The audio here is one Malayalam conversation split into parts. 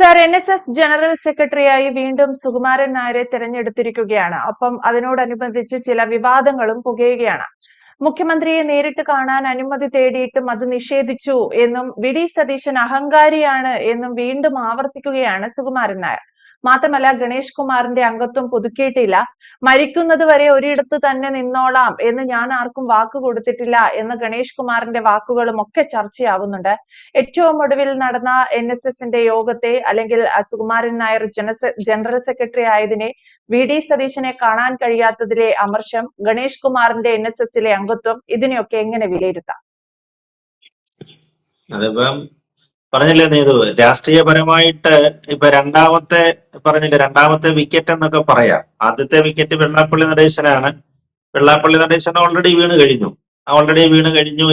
സർ, NSS ജനറൽ സെക്രട്ടറിയായി വീണ്ടും സുകുമാരൻ നായരെ തെരഞ്ഞെടുത്തിരിക്കുകയാണ്. ഒപ്പം അതിനോടനുബന്ധിച്ച് ചില വിവാദങ്ങളും പുകയുകയാണ്. മുഖ്യമന്ത്രിയെ നേരിട്ട് കാണാൻ അനുമതി തേടിയിട്ടും അത് നിഷേധിച്ചു എന്നും വി ഡി സതീശൻ അഹങ്കാരിയാണ് എന്നും വീണ്ടും ആവർത്തിക്കുകയാണ് സുകുമാരൻ നായർ. മാത്രമല്ല, ഗണേഷ് കുമാറിന്റെ അംഗത്വം പുതുക്കിയിട്ടില്ല, മരിക്കുന്നത് വരെ ഒരിടത്ത് തന്നെ നിന്നോളാം എന്ന് ഞാൻ ആർക്കും വാക്ക് കൊടുത്തിട്ടില്ല എന്ന ഗണേഷ് കുമാറിന്റെ വാക്കുകളും ഒക്കെ ചർച്ചയാവുന്നുണ്ട്. ഏറ്റവും ഒടുവിൽ നടന്ന NSSന്റെ യോഗത്തെ അല്ലെങ്കിൽ സുകുമാരൻ നായർ ജനറൽ സെക്രട്ടറി ആയതിനെ വി ഡി സതീശനെ കാണാൻ കഴിയാത്തതിലെ അമർഷം, ഗണേഷ് കുമാറിന്റെ NSSലെ അംഗത്വം, ഇതിനെയൊക്കെ എങ്ങനെ വിലയിരുത്താം? അതിപ്പം പറഞ്ഞില്ലേ നീതു, രാഷ്ട്രീയപരമായിട്ട് ഇപ്പൊ രണ്ടാമത്തെ വിക്കറ്റ് എന്നൊക്കെ പറയാം. ആദ്യത്തെ വിക്കറ്റ് വെള്ളാപ്പള്ളി നടേശനാണ്. വെള്ളാപ്പള്ളി നടേശൻ ഓൾറെഡി വീണ് കഴിഞ്ഞു.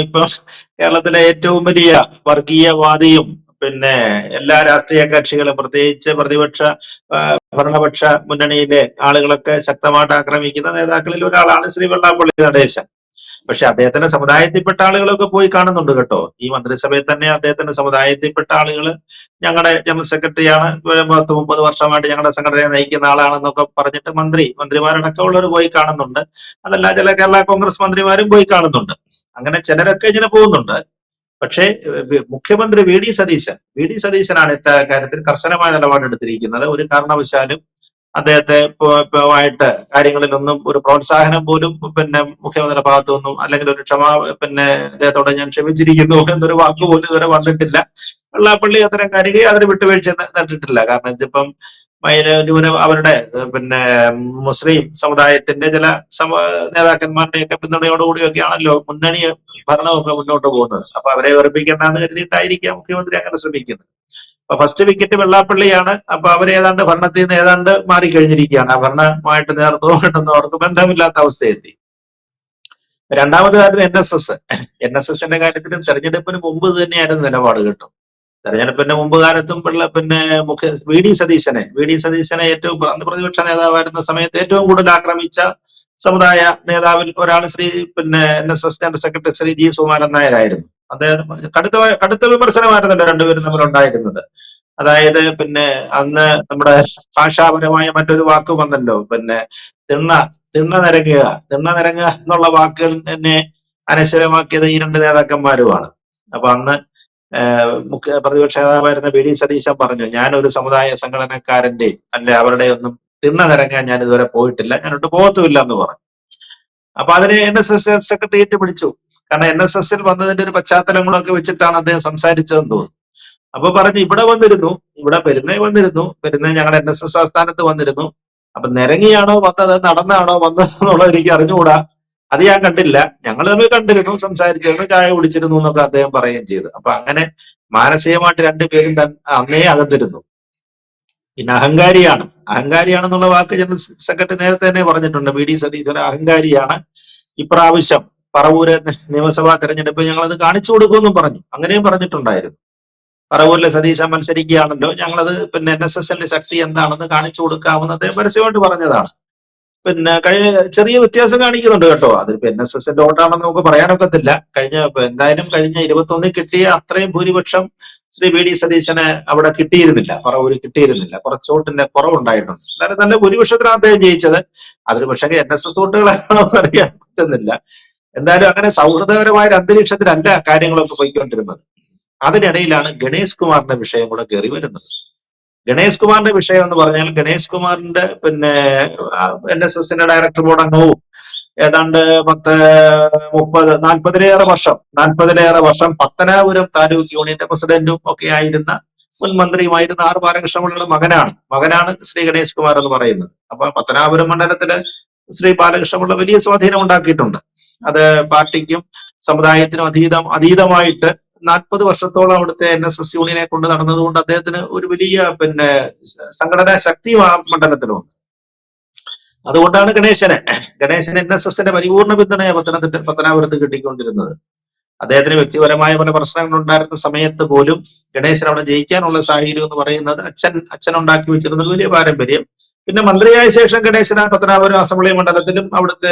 ഇപ്പൊ കേരളത്തിലെ ഏറ്റവും വലിയ വർഗീയവാദിയും പിന്നെ എല്ലാ രാഷ്ട്രീയ കക്ഷികളും പ്രത്യേകിച്ച് ഭരണപക്ഷ മുന്നണിയിലെ ആളുകളൊക്കെ ശക്തമായിട്ട് ആക്രമിക്കുന്ന നേതാക്കളിൽ ഒരാളാണ് ശ്രീ വെള്ളാപ്പള്ളി നടേശൻ. പക്ഷെ അദ്ദേഹത്തിന്റെ സമുദായത്തിൽപ്പെട്ട ആളുകളൊക്കെ പോയി കാണുന്നുണ്ട് കേട്ടോ. ഈ മന്ത്രിസഭയിൽ തന്നെ അദ്ദേഹത്തിന്റെ സമുദായത്തിൽപ്പെട്ട ആളുകൾ ഞങ്ങളുടെ ജനറൽ സെക്രട്ടറിയാണ്, 30 വർഷമായിട്ട് ഞങ്ങളുടെ സംഘടനയെ നയിക്കുന്ന ആളാണെന്നൊക്കെ പറഞ്ഞിട്ട് മന്ത്രിമാരടക്കമുള്ളവർ പോയി കാണുന്നുണ്ട്. അതല്ല, ചില കേരള കോൺഗ്രസ് മന്ത്രിമാരും പോയി കാണുന്നുണ്ട്. അങ്ങനെ ചിലരൊക്കെ ഇങ്ങനെ പോകുന്നുണ്ട്. പക്ഷേ മുഖ്യമന്ത്രി വി ഡി സതീശനാണ് ഇക്കാര്യത്തിൽ കർശനമായ നിലപാടെടുത്തിരിക്കുന്നത്. ഒരു കാരണവശാലും അദ്ദേഹത്തെ ആയിട്ട് കാര്യങ്ങളിലൊന്നും ഒരു പ്രോത്സാഹനം പോലും മുഖ്യമന്ത്രിയുടെ ഭാഗത്തുനിന്നും അല്ലെങ്കിൽ ഒരു അദ്ദേഹത്തോടെ ഞാൻ ക്ഷമിച്ചിരിക്കുന്നു എന്നൊരു വാക്ക് പോലും ഇതുവരെ വന്നിട്ടില്ല. വെള്ളാപ്പള്ളി അത്തരം കാര്യങ്ങൾ അതിന് വിട്ടുവീഴ്ച നടത്തിയിട്ടില്ല. കാരണം ഇതിപ്പം അവരുടെ മുസ്ലിം സമുദായത്തിന്റെ ചില നേതാക്കന്മാരുടെയൊക്കെ പിന്തുണയോടുകൂടിയൊക്കെയാണല്ലോ മുന്നണി ഭരണമൊക്കെ മുന്നോട്ട് പോകുന്നത്. അപ്പൊ അവരെ വെറുപ്പിക്കേണ്ടെന്ന് കരുതിയിട്ടായിരിക്കാം മുഖ്യമന്ത്രി അങ്ങനെ ശ്രമിക്കുന്നത്. അപ്പൊ ഫസ്റ്റ് വിക്കറ്റ് വെള്ളാപ്പള്ളിയാണ്. അപ്പൊ അവരേതാണ്ട് ഭരണത്തിൽ നിന്ന് ഏതാണ്ട് മാറിക്കഴിഞ്ഞിരിക്കുകയാണ്. ആ ഭരണമായിട്ട് നേതൃത്വമായിട്ടൊന്നും അവർക്ക് ബന്ധമില്ലാത്ത അവസ്ഥയെത്തി. രണ്ടാമതായിരുന്നു NSSന്റെ കാര്യത്തിലും തെരഞ്ഞെടുപ്പിന് മുമ്പ് തന്നെയായിരുന്നു നിലപാട് കേട്ടോ. തെരഞ്ഞെടുപ്പിന്റെ മുമ്പ് കാലത്തും വി ഡി സതീശനെ ഏറ്റവും പ്രതിപക്ഷ നേതാവായിരുന്ന സമയത്ത് ഏറ്റവും കൂടുതൽ ആക്രമിച്ച സമുദായ നേതാവിൽ ഒരാൾ NSS general secretary Shri G Sukumaran നായരായിരുന്നു. അദ്ദേഹം കടുത്ത വിമർശനമായിരുന്നല്ലോ രണ്ടുപേരും തമ്മിലുണ്ടായിരുന്നത്. അതായത് അന്ന് നമ്മുടെ ഭാഷാപരമായ മറ്റൊരു വാക്ക് വന്നല്ലോ, തിണ്ണ നിരങ്ങുക എന്നുള്ള വാക്കുകൾ എന്നെ അനശ്വരമാക്കിയത് ഈ രണ്ട് നേതാക്കന്മാരുമാണ്. അപ്പൊ അന്ന് പ്രതിപക്ഷ നേതാവായിരുന്ന വി ഡി സതീശൻ പറഞ്ഞു, ഞാനൊരു സമുദായ സംഘടനക്കാരന്റെ അവരുടെ ഒന്നും തിണ്ണ നിരങ്ങാൻ ഞാൻ ഇതുവരെ പോയിട്ടില്ല, ഞാനൊട്ട് പോകത്തുമില്ല എന്ന് പറഞ്ഞു. അപ്പൊ അതിന് NSS സെക്രട്ടേറിയറ്റ് പിടിച്ചു. കാരണം NSSൽ വന്നതിന്റെ ഒരു പശ്ചാത്തലങ്ങളൊക്കെ വെച്ചിട്ടാണ് അദ്ദേഹം സംസാരിച്ചതെന്ന് തോന്നുന്നു. അപ്പൊ പറഞ്ഞു, പെരുന്നേ ഞങ്ങളുടെ NSS ആസ്ഥാനത്ത് വന്നിരുന്നു. അപ്പൊ നിരങ്ങിയാണോ വന്നത്, നടന്നാണോ വന്നതെന്നുള്ളത് എനിക്ക് അറിഞ്ഞുകൂടാ, അത് ഞാൻ കണ്ടില്ല. ഞങ്ങൾ തമ്മിൽ കണ്ടിരുന്നു, സംസാരിച്ചിരുന്നു, ചായ കുടിച്ചിരുന്നു എന്നൊക്കെ അദ്ദേഹം പറയുകയും ചെയ്തു. അപ്പൊ അങ്ങനെ മാനസികമായിട്ട് രണ്ടുപേരും അന്നേ അകന്നിരുന്നു. പിന്നെ അഹങ്കാരിയാണെന്നുള്ള വാക്ക് ജനറൽ സെക്രട്ടറി നേരത്തെ തന്നെ പറഞ്ഞിട്ടുണ്ട്. വി ഡി സതീശൻ അഹങ്കാരിയാണ്. ഇപ്രാവശ്യം പറവൂര് നിയമസഭാ തെരഞ്ഞെടുപ്പ് ഞങ്ങളത് കാണിച്ചു കൊടുക്കുമെന്നും പറഞ്ഞു. അങ്ങനെയും പറഞ്ഞിട്ടുണ്ടായിരുന്നു. പറവൂരിലെ സതീശൻ മത്സരിക്കുകയാണല്ലോ, ഞങ്ങളത് NSSന്റെ ശക്തി എന്താണെന്ന് കാണിച്ചു കൊടുക്കാമെന്ന് അദ്ദേഹം പരസ്യമായിട്ട് പറഞ്ഞതാണ്. ചെറിയ വ്യത്യാസം കാണിക്കുന്നുണ്ട് കേട്ടോ. അതിപ്പോ NSSന്റെ വോട്ടാണെന്ന് നമുക്ക് പറയാനൊക്കത്തില്ല. എന്തായാലും കഴിഞ്ഞ 21 കിട്ടിയ അത്രയും ഭൂരിപക്ഷം ശ്രീ വി ഡി സതീശന് അവിടെ കിട്ടിയിരുന്നില്ല, പറവൂര് കിട്ടിയിരുന്നില്ല. കുറച്ച് വോട്ടിന്റെ കുറവുണ്ടായിട്ടുണ്ട്. എന്നാലും നല്ല ഭൂരിപക്ഷത്തിനാണ് അദ്ദേഹം ജയിച്ചത്. അതിന് പക്ഷേ NSS വോട്ടുകളാണോ അറിയാൻ പറ്റുന്നില്ല. എന്തായാലും അങ്ങനെ സൗഹൃദപരമായ ഒരു അന്തരീക്ഷത്തിലല്ല കാര്യങ്ങളൊക്കെ പോയിക്കൊണ്ടിരുന്നത്. അതിനിടയിലാണ് ഗണേഷ് കുമാറിന്റെ വിഷയം കൂടെ കയറി വരുന്നത്. ഗണേഷ് കുമാറിന്റെ വിഷയം എന്ന് പറഞ്ഞാൽ, ഗണേഷ് കുമാറിന്റെ NSSന്റെ ഡയറക്ടർ ബോർഡ് അംഗവും ഏതാണ്ട് 40-ലേറെ വർഷം പത്തനാപുരം താലൂക്ക് യൂണിയന്റെ പ്രസിഡന്റും ഒക്കെ ആയിരുന്ന മുൻ മന്ത്രിയുമായിരുന്ന ആർ ബാലകൃഷ്ണപിള്ളയുടെ മകനാണ് ശ്രീ ഗണേഷ് കുമാർ എന്ന് പറയുന്നത്. അപ്പൊ പത്തനാപുരം മണ്ഡലത്തില് ശ്രീ ബാലകൃഷ്ണപിള്ള വലിയ സ്വാധീനം ഉണ്ടാക്കിയിട്ടുണ്ട്. അത് പാർട്ടിക്കും സമുദായത്തിനും അതീതമായിട്ട് 40 വർഷത്തോളം അവിടുത്തെ NSS യൂണിയനെ കൊണ്ട് നടന്നതുകൊണ്ട് അദ്ദേഹത്തിന് ഒരു വലിയ സംഘടനാ ശക്തിയും ആ മണ്ഡലത്തിലുണ്ട്. അതുകൊണ്ടാണ് ഗണേശന് NSSന്റെ പരിപൂർണ പിന്തുണയെ പത്തനാപുരത്ത് കിട്ടിക്കൊണ്ടിരുന്നത്. അദ്ദേഹത്തിന് വ്യക്തിപരമായ പല പ്രശ്നങ്ങൾ ഉണ്ടായിരുന്ന സമയത്ത് പോലും ഗണേശൻ അവിടെ ജയിക്കാനുള്ള സാഹചര്യം എന്ന് പറയുന്നത് അച്ഛൻ ഉണ്ടാക്കി വെച്ചിരുന്ന ഒരു വലിയ പാരമ്പര്യം. പിന്നെ മന്ത്രിയായ ശേഷം ഗണേശൻ പത്തനാപുരം അസംബ്ലി മണ്ഡലത്തിലും അവിടുത്തെ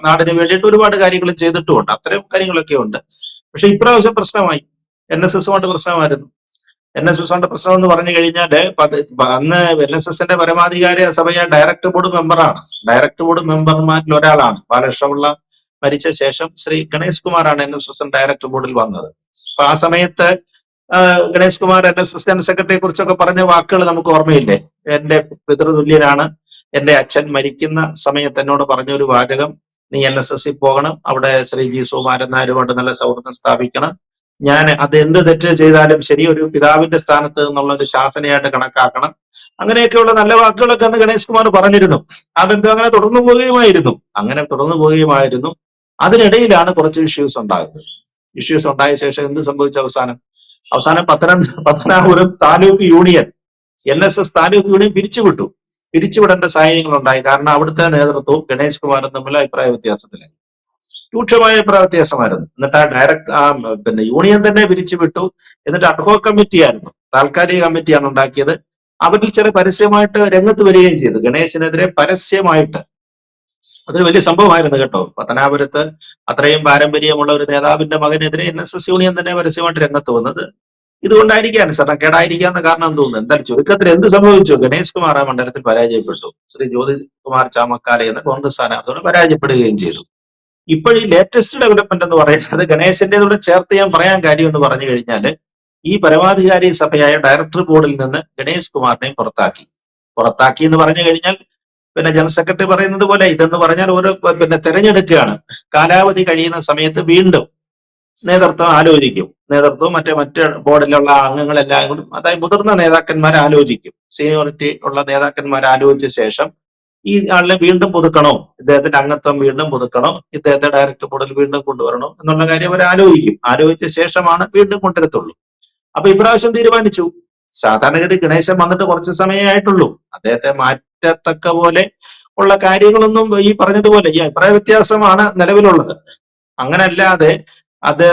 നാടിന് വേണ്ടിയിട്ട് ഒരുപാട് കാര്യങ്ങൾ ചെയ്തിട്ടുമുണ്ട്. അത്തരം കാര്യങ്ങളൊക്കെ ഉണ്ട്. പക്ഷെ ഇപ്രാവശ്യം പ്രശ്നമായി, NSSുമായിട്ട് പ്രശ്നമായിരുന്നു. NSSന്റെ പ്രശ്നം എന്ന് പറഞ്ഞു കഴിഞ്ഞാല് അന്ന് NSSന്റെ പരമാധികാര സഭയെ ഡയറക്ടർ ബോർഡ് മെമ്പറാണ്. ഡയറക്ടർ ബോർഡ് മെമ്പർമാരിൽ ഒരാളാണ് ബാലകൃഷ്ണപിള്ള മരിച്ച ശേഷം ശ്രീ ഗണേഷ് കുമാറാണ് NSS ഡയറക്ടർ ബോർഡിൽ വന്നത്. അപ്പൊ ആ സമയത്ത് ഗണേഷ് കുമാർ NSS ജനറൽ സെക്രട്ടറിയെ കുറിച്ചൊക്കെ പറഞ്ഞ വാക്കുകൾ നമുക്ക് ഓർമ്മയില്ലേ? എന്റെ പിതൃതുല്യനാണ്, എന്റെ അച്ഛൻ മരിക്കുന്ന സമയത്ത് എന്നോട് പറഞ്ഞ ഒരു വാചകം, നീ NSSൽ പോകണം, അവിടെ ശ്രീ ജി സുകുമാരൻ നായരുമായിട്ട് നല്ല സൗഹൃദം സ്ഥാപിക്കണം, ഞാൻ അത് എന്ത് തെറ്റ് ചെയ്താലും ശരി ഒരു പിതാവിന്റെ സ്ഥാനത്ത് നിന്നുള്ള ഒരു ശാസനയായിട്ട് കണക്കാക്കണം, അങ്ങനെയൊക്കെയുള്ള നല്ല വാക്കുകളൊക്കെ അന്ന് ഗണേഷ് കുമാർ പറഞ്ഞിരുന്നു. ആ ബന്ധം അങ്ങനെ തുടർന്നു പോവുകയുമായിരുന്നു. അതിനിടയിലാണ് കുറച്ച് ഇഷ്യൂസ് ഉണ്ടാകുന്നത്. ഇഷ്യൂസ് ഉണ്ടായ ശേഷം എന്ത് സംഭവിച്ച അവസാനം Pathanapuram taluk union NSS taluk union പിരിച്ചുവിടേണ്ട സാഹചര്യങ്ങൾ ഉണ്ടായി. കാരണം അവിടുത്തെ നേതൃത്വവും ഗണേഷ് കുമാറും തമ്മിൽ അഭിപ്രായ വ്യത്യാസത്തിലായി, രൂക്ഷമായ അഭിപ്രായ വ്യത്യാസമായിരുന്നു. എന്നിട്ട് യൂണിയൻ തന്നെ പിരിച്ചുവിട്ടു. എന്നിട്ട് അഡ്ഹോക് കമ്മിറ്റിയായിരുന്നു, താൽക്കാലിക കമ്മിറ്റിയാണ് ഉണ്ടാക്കിയത്. അവരിൽ ചില പരസ്യമായിട്ട് രംഗത്ത് വരികയും ചെയ്തു ഗണേശിനെതിരെ പരസ്യമായിട്ട്. അതൊരു വലിയ സംഭവമായിരുന്നു കേട്ടോ. പത്തനാപുരത്ത് അത്രയും പാരമ്പര്യമുള്ള ഒരു നേതാവിന്റെ മകനെതിരെ NSS യൂണിയൻ തന്നെ പരസ്യമായിട്ട് രംഗത്ത് വന്നത് ഇതുകൊണ്ടായിരിക്കാൻ, കേടായിരിക്കാന്ന കാരണം തോന്നുന്നു. എന്തായാലും ചുരുക്കത്തിൽ എന്ത് സംഭവിച്ചു? ഗണേഷ് കുമാർ ആ മണ്ഡലത്തിൽ പരാജയപ്പെട്ടു. ശ്രീ ജ്യോതികുമാർ ചാമക്കാല എന്ന കോൺഗ്രസ് സ്ഥാനാർത്ഥിയോട് പരാജയപ്പെടുകയും ചെയ്തു. ഇപ്പോൾ ഈ ലേറ്റസ്റ്റ് ഡെവലപ്മെന്റ് എന്ന് പറയുന്നത് ഗണേശന്റെ കൂടെ ചേർത്ത് ഞാൻ പറയാൻ കാര്യം എന്ന് പറഞ്ഞു കഴിഞ്ഞാൽ, ഈ പരമാധികാരി സഭയായ ഡയറക്ടർ ബോർഡിൽ നിന്ന് ഗണേഷ് കുമാറിനെ പുറത്താക്കി എന്ന് പറഞ്ഞു കഴിഞ്ഞാൽ, ജനറൽ സെക്രട്ടറി പറയുന്നത് പോലെ ഇതെന്ന് പറഞ്ഞാൽ ഓരോ തെരഞ്ഞെടുക്കുകയാണ്. കാലാവധി കഴിയുന്ന സമയത്ത് വീണ്ടും നേതൃത്വം ആലോചിക്കും. നേതൃത്വവും മറ്റ് ബോർഡിലുള്ള അംഗങ്ങളെല്ലാം കൂടി, അതായത് മുതിർന്ന നേതാക്കന്മാർ ആലോചിക്കും. സീനിയോറിറ്റി ഉള്ള നേതാക്കന്മാർ ആലോചിച്ച ശേഷം ഈ ആളിനെ വീണ്ടും പുതുക്കണോ, ഇദ്ദേഹത്തിന്റെ അംഗത്വം വീണ്ടും പുതുക്കണോ, ഇദ്ദേഹത്തെ ഡയറക്ടർ ബോർഡിൽ വീണ്ടും കൊണ്ടുവരണോ എന്നുള്ള കാര്യം അവർ ആലോചിച്ച ശേഷമാണ് വീണ്ടും കൊണ്ടുവരത്തുള്ളൂ. അപ്പൊ ഇപ്രാവശ്യം തീരുമാനിച്ചു. സാധാരണഗതി ഗണേശൻ വന്നിട്ട് കുറച്ച് സമയമേ ആയിട്ടുള്ളൂ. അദ്ദേഹത്തെ മാറ്റത്തക്ക പോലെ ഉള്ള കാര്യങ്ങളൊന്നും ഈ പറഞ്ഞതുപോലെ ഈ അഭിപ്രായ വ്യത്യാസമാണ് നിലവിലുള്ളത്. അങ്ങനല്ലാതെ അത്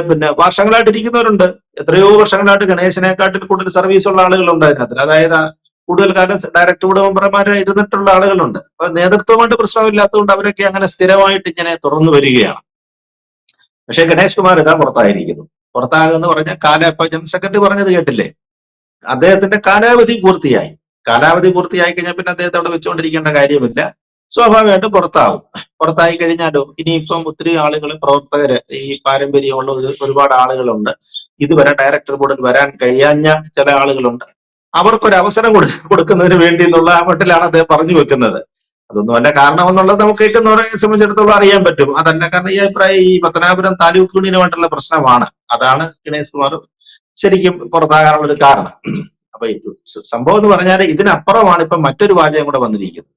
വർഷങ്ങളായിട്ട് ഇരിക്കുന്നവരുണ്ട്. എത്രയോ വർഷങ്ങളായിട്ട് ഗണേശനെക്കാട്ടിൽ കൂടുതൽ സർവീസ് ഉള്ള ആളുകളുണ്ട് അതിനകത്ത്. അതായത് കൂടുതൽ കാലം ഡയറക്ടർ ബോർഡ് മെമ്പർമാരായി ഇരുന്നിട്ടുള്ള ആളുകളുണ്ട്. അപ്പൊ നേതൃത്വമായിട്ട് പ്രശ്നമില്ലാത്തതുകൊണ്ട് അവരൊക്കെ അങ്ങനെ സ്ഥിരമായിട്ട് ഇങ്ങനെ തുറന്നു വരികയാണ്. പക്ഷെ ഗണേഷ് കുമാർ ഇതാ പുറത്തായിരിക്കുന്നു. പുറത്താകുമെന്ന് പറഞ്ഞാൽ ഇപ്പൊ ജനറൽ സെക്രട്ടറി പറഞ്ഞത് കേട്ടില്ലേ, അദ്ദേഹത്തിന്റെ കാലാവധി പൂർത്തിയായി കഴിഞ്ഞാൽ പിന്നെ അദ്ദേഹത്തെ അവിടെ വെച്ചുകൊണ്ടിരിക്കേണ്ട കാര്യമില്ല. സ്വാഭാവികമായിട്ടും പുറത്തായി കഴിഞ്ഞാലോ ഇനിയിപ്പം ഒത്തിരി ആളുകൾ, പ്രവർത്തകര്, ഈ പാരമ്പര്യമുള്ള ഒരുപാട് ആളുകളുണ്ട്. ഇതുവരെ ഡയറക്ടർ ബോർഡിൽ വരാൻ കഴിയാഞ്ഞ ചില ആളുകളുണ്ട്. അവർക്കൊരു അവസരം കൊടുക്കുന്നതിന് വേണ്ടി എന്നുള്ള ആ മട്ടിലാണ് അദ്ദേഹം പറഞ്ഞു വെക്കുന്നത്. അതൊന്നും അല്ല കാരണമെന്നുള്ളത് നമുക്ക് കേൾക്കുന്നവരെ സംബന്ധിച്ചിടത്തോളം അറിയാൻ പറ്റും. അതല്ല കാരണം ഈ പത്തനാപുരം താലൂക്ക് യൂണിയനുമായിട്ടുള്ള പ്രശ്നമാണ്. അതാണ് ഗണേഷ് കുമാർ ശരിക്കും പുറത്താകാനുള്ള ഒരു കാരണം. അപ്പൊ സംഭവം എന്ന് പറഞ്ഞാൽ ഇതിനപ്പുറമാണ് ഇപ്പൊ മറ്റൊരു വാചകം കൂടെ വന്നിരിക്കുന്നത്.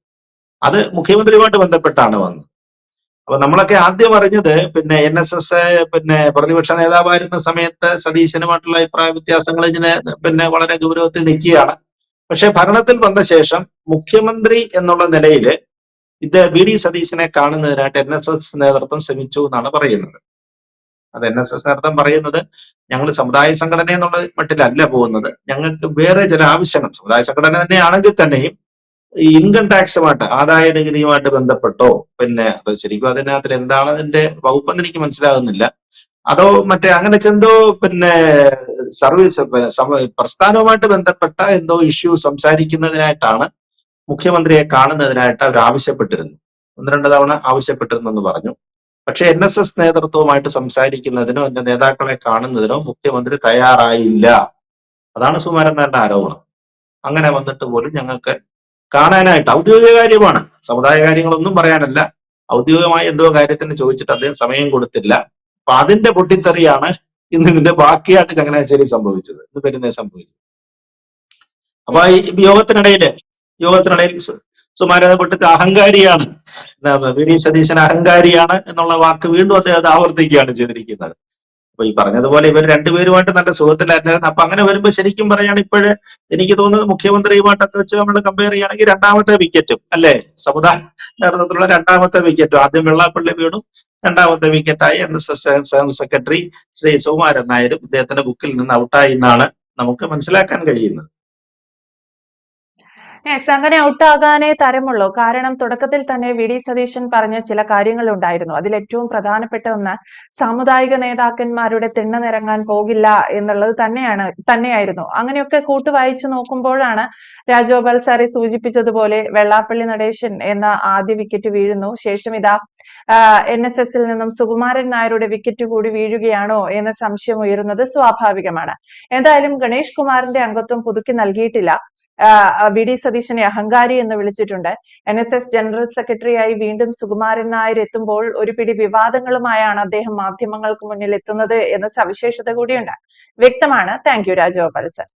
അത് മുഖ്യമന്ത്രിയുമായിട്ട് ബന്ധപ്പെട്ടാണ് വന്നത്. അപ്പൊ നമ്മളൊക്കെ ആദ്യം അറിഞ്ഞത് NSS പ്രതിപക്ഷ നേതാവായിരുന്ന സമയത്ത് സതീശനുമായിട്ടുള്ള അഭിപ്രായ വ്യത്യാസങ്ങൾ ഇങ്ങനെ വളരെ ഗൗരവത്തിൽ നിൽക്കുകയാണ്. പക്ഷെ ഭരണത്തിൽ വന്ന ശേഷം മുഖ്യമന്ത്രി എന്നുള്ള നിലയിൽ VD സതീശനെ കാണുന്നതിനായിട്ട് NSS നേതൃത്വം ശ്രമിച്ചു എന്നാണ് പറയുന്നത്. അത് NSS നേതൃത്വം പറയുന്നത്, ഞങ്ങൾ സമുദായ സംഘടന എന്നുള്ള മട്ടിലല്ല പോകുന്നത്, ഞങ്ങൾക്ക് വേറെ ചില ആവശ്യങ്ങൾ, സമുദായ സംഘടന തന്നെയാണെങ്കിൽ തന്നെയും ഈ ഇൻകം ടാക്സുമായിട്ട്, ആദായ നികുതിയുമായിട്ട് ബന്ധപ്പെട്ടോ, അത് ശരിക്കും അതിനകത്തിൽ എന്താണ് അതിന്റെ വകുപ്പെന്ന് എനിക്ക് മനസ്സിലാകുന്നില്ല. അതോ അങ്ങനെ എന്തോ സർവീസ് പ്രസ്ഥാനവുമായിട്ട് ബന്ധപ്പെട്ട എന്തോ ഇഷ്യൂ സംസാരിക്കുന്നതിനായിട്ടാണ് മുഖ്യമന്ത്രിയെ കാണുന്നതിനായിട്ട് അവർ ആവശ്യപ്പെട്ടിരുന്നു. 1-2 തവണ ആവശ്യപ്പെട്ടിരുന്നു എന്ന് പറഞ്ഞു. പക്ഷെ NSS നേതൃത്വവുമായിട്ട് സംസാരിക്കുന്നതിനോ എന്റെ നേതാക്കളെ കാണുന്നതിനോ മുഖ്യമന്ത്രി തയ്യാറായില്ല. അതാണ് സുകുമാരൻ നായരുടെ ആരോപണം. അങ്ങനെ വന്നിട്ട് പോലും ഞങ്ങൾക്ക് കാണാനായിട്ട്, ഔദ്യോഗിക കാര്യമാണ്, സമുദായ കാര്യങ്ങളൊന്നും പറയാനല്ല, ഔദ്യോഗികമായ എന്തോ കാര്യത്തിന് ചോദിച്ചിട്ട് അദ്ദേഹം സമയം കൊടുത്തില്ല. അപ്പൊ അതിന്റെ പൊട്ടിത്തെറിയാണ് ഇന്ന് ഇതിന്റെ ബാക്കിയായിട്ട് ചങ്ങനാശ്ശേരി സംഭവിച്ചത്, ഇന്ന് പെരുന്നേ സംഭവിച്ചത്. അപ്പൊ ഈ യോഗത്തിനിടയിൽ സുകുമാരനെ പൊട്ടിച്ച് അഹങ്കാരിയാണ്, VD സതീശൻ അഹങ്കാരിയാണ് എന്നുള്ള വാക്ക് വീണ്ടും അദ്ദേഹം ആവർത്തിക്കുകയാണ് ചെയ്തിരിക്കുന്നത്. അപ്പൊ ഈ പറഞ്ഞതുപോലെ ഇവർ രണ്ടുപേരുമായിട്ട് നല്ല സുഖത്തിലായിരുന്നു. അപ്പൊ അങ്ങനെ വരുമ്പോ ശരിക്കും പറയാണ് ഇപ്പോഴ് എനിക്ക് തോന്നുന്നത് മുഖ്യമന്ത്രിയുമായിട്ടൊക്കെ വെച്ച് നമ്മൾ കമ്പയർ ചെയ്യുകയാണെങ്കിൽ 2ാമത്തെ വിക്കറ്റും അല്ലെ, സമുദായ നേതൃത്വത്തിലുള്ള 2ാമത്തെ വിക്കറ്റും, ആദ്യം വെള്ളാപ്പള്ളി വീണു, 2ാമത്തെ വിക്കറ്റായി NSS general secretary Shri Sukumaran നായരും ഇദ്ദേഹത്തിന്റെ ബുക്കിൽ നിന്ന് ഔട്ടായി എന്നാണ് നമുക്ക് മനസ്സിലാക്കാൻ കഴിയുന്നത്. അങ്ങനെ ഔട്ടാകാനേ തരമുള്ളൂ. കാരണം തുടക്കത്തിൽ തന്നെ വി.ഡി. സതീശൻ പറഞ്ഞ ചില കാര്യങ്ങളുണ്ടായിരുന്നു. അതിൽ ഏറ്റവും പ്രധാനപ്പെട്ട ഒന്ന് സാമുദായിക നേതാക്കന്മാരുടെ തിണ്ണ നിറങ്ങാൻ പോകില്ല എന്നുള്ളത് തന്നെയായിരുന്നു. അങ്ങനെയൊക്കെ കൂട്ടുവായിച്ചു നോക്കുമ്പോഴാണ് രാജഗോപാൽ സാറെ സൂചിപ്പിച്ചതുപോലെ വെള്ളാപ്പള്ളി നടേശൻ എന്ന ആദ്യ വിക്കറ്റ് വീഴുന്നു. ശേഷം ഇതാ NSSൽ നിന്നും സുകുമാരൻ നായരുടെ വിക്കറ്റ് കൂടി വീഴുകയാണോ എന്ന സംശയം ഉയരുന്നത് സ്വാഭാവികമാണ്. എന്തായാലും ഗണേഷ് കുമാറിന്റെ അംഗത്വം പുതുക്കി നൽകിയിട്ടില്ല. വി.ഡി. സതീശനെ അഹങ്കാരി എന്ന് വിളിച്ചിട്ടുണ്ട്. NSS ജനറൽ സെക്രട്ടറിയായി വീണ്ടും സുകുമാരൻ നായർ എത്തുമ്പോൾ ഒരു പിടി വിവാദങ്ങളുമായാണ് അദ്ദേഹം മാധ്യമങ്ങൾക്ക് മുന്നിൽ എത്തുന്നത് എന്ന സവിശേഷത കൂടിയുണ്ട്. വ്യക്തമാണ്. Thank you Rajagopal sir.